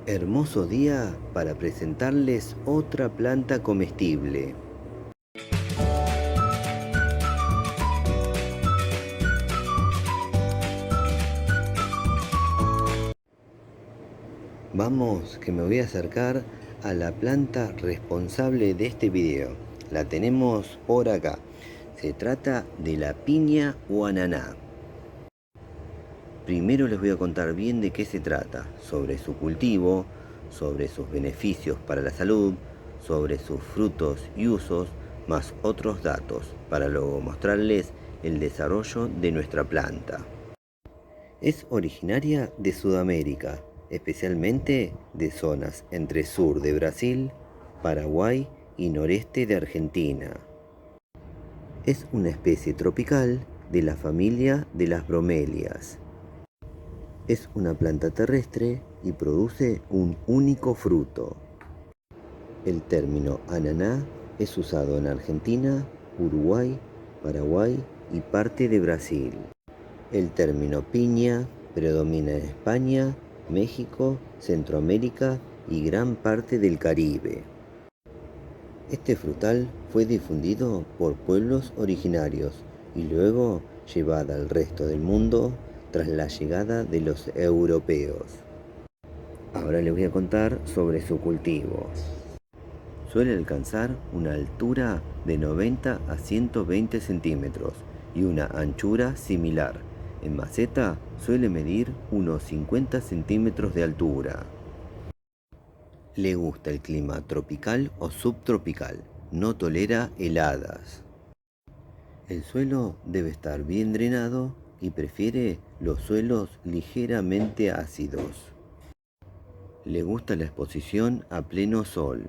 Hermoso día para presentarles otra planta comestible. Vamos, que me voy a acercar a la planta responsable de este video. La tenemos por acá. Se trata de la piña o ananá. Primero les voy a contar bien de qué se trata, sobre su cultivo, sobre sus beneficios para la salud, sobre sus frutos y usos, más otros datos, para luego mostrarles el desarrollo de nuestra planta. Es originaria de Sudamérica, especialmente de zonas entre sur de Brasil, Paraguay y noreste de Argentina. Es una especie tropical de la familia de las bromelias. Es una planta terrestre y produce un único fruto. El término ananá es usado en Argentina, Uruguay, Paraguay y parte de Brasil. El término piña predomina en España, México, Centroamérica y gran parte del Caribe. Este frutal fue difundido por pueblos originarios y luego llevada al resto del mundo tras la llegada de los europeos. Ahora les voy a contar sobre su cultivo. Suele alcanzar una altura de 90 a 120 centímetros y una anchura similar. En maceta suele medir unos 50 centímetros de altura. Le gusta el clima tropical o subtropical. No tolera heladas. El suelo debe estar bien drenado y prefiere los suelos ligeramente ácidos. Le gusta la exposición a pleno sol.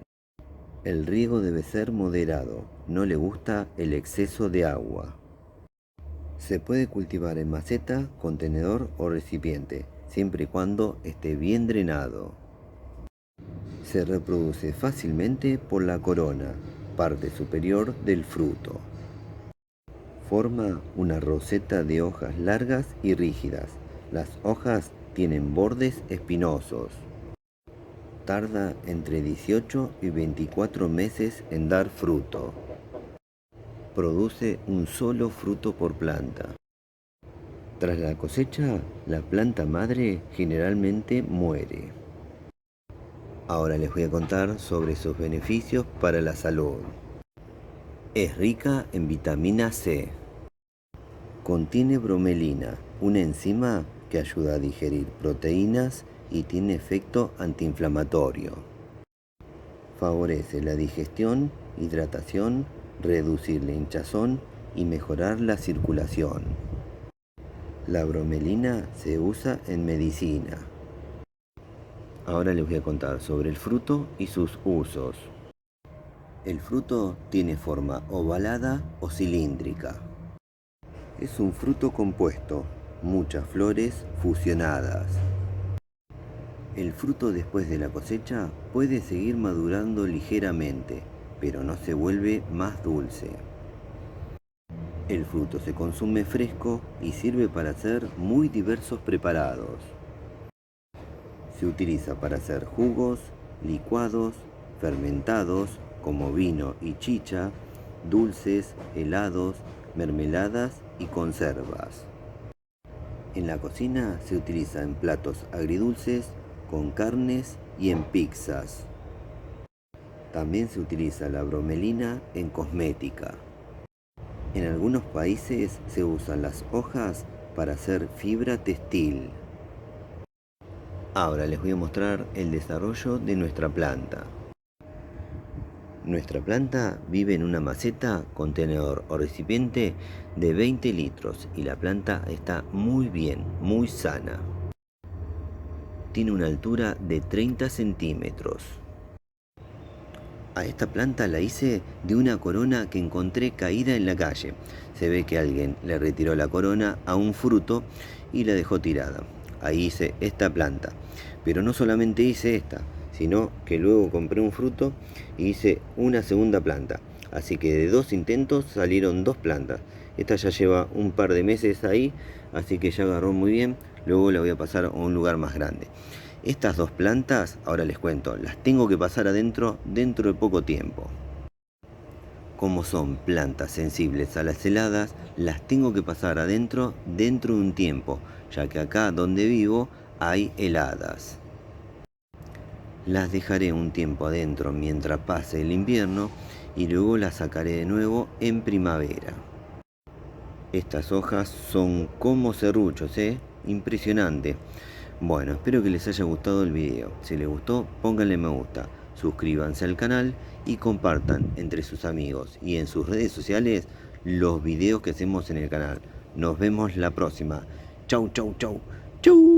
El riego debe ser moderado. No le gusta el exceso de agua. Se puede cultivar en maceta, contenedor o recipiente, siempre y cuando esté bien drenado. Se reproduce fácilmente por la corona, parte superior del fruto. Forma una roseta de hojas largas y rígidas. Las hojas tienen bordes espinosos. Tarda entre 18 y 24 meses en dar fruto. Produce un solo fruto por planta. Tras la cosecha, la planta madre generalmente muere. Ahora les voy a contar sobre sus beneficios para la salud. Es rica en vitamina C. Contiene bromelina, una enzima que ayuda a digerir proteínas y tiene efecto antiinflamatorio. Favorece la digestión, hidratación, reducir la hinchazón y mejorar la circulación. La bromelina se usa en medicina. Ahora les voy a contar sobre el fruto y sus usos. El fruto tiene forma ovalada o cilíndrica. Es un fruto compuesto, muchas flores fusionadas. El fruto después de la cosecha puede seguir madurando ligeramente, pero no se vuelve más dulce. El fruto se consume fresco y sirve para hacer muy diversos preparados. Se utiliza para hacer jugos, licuados, fermentados como vino y chicha, dulces, helados, mermeladas y conservas. En la cocina se utiliza en platos agridulces, con carnes y en pizzas. También se utiliza la bromelina en cosmética. En algunos países se usan las hojas para hacer fibra textil. Ahora les voy a mostrar el desarrollo de nuestra planta. Nuestra planta vive en una maceta, contenedor o recipiente de 20 litros y la planta está muy bien, muy sana. Tiene una altura de 30 centímetros. A esta planta la hice de una corona que encontré caída en la calle. Se ve que alguien le retiró la corona a un fruto y la dejó tirada. Ahí hice esta planta. Pero no solamente hice esta, sino que luego compré un fruto y hice una segunda planta. Así que de 2 intentos salieron 2 plantas. Esta ya lleva un par de meses ahí, así que ya agarró muy bien. Luego la voy a pasar a un lugar más grande. Estas dos plantas, ahora les cuento, las tengo que pasar adentro dentro de poco tiempo. Como son plantas sensibles a las heladas, las tengo que pasar adentro dentro de un tiempo, ya que acá donde vivo hay heladas. Las dejaré un tiempo adentro mientras pase el invierno y luego las sacaré de nuevo en primavera. Estas hojas son como serruchos, impresionante. Bueno, espero que les haya gustado el video. Si les gustó, pónganle me gusta, suscríbanse al canal y compartan entre sus amigos y en sus redes sociales los videos que hacemos en el canal. Nos vemos la próxima. Chau, chau, chau. Chau.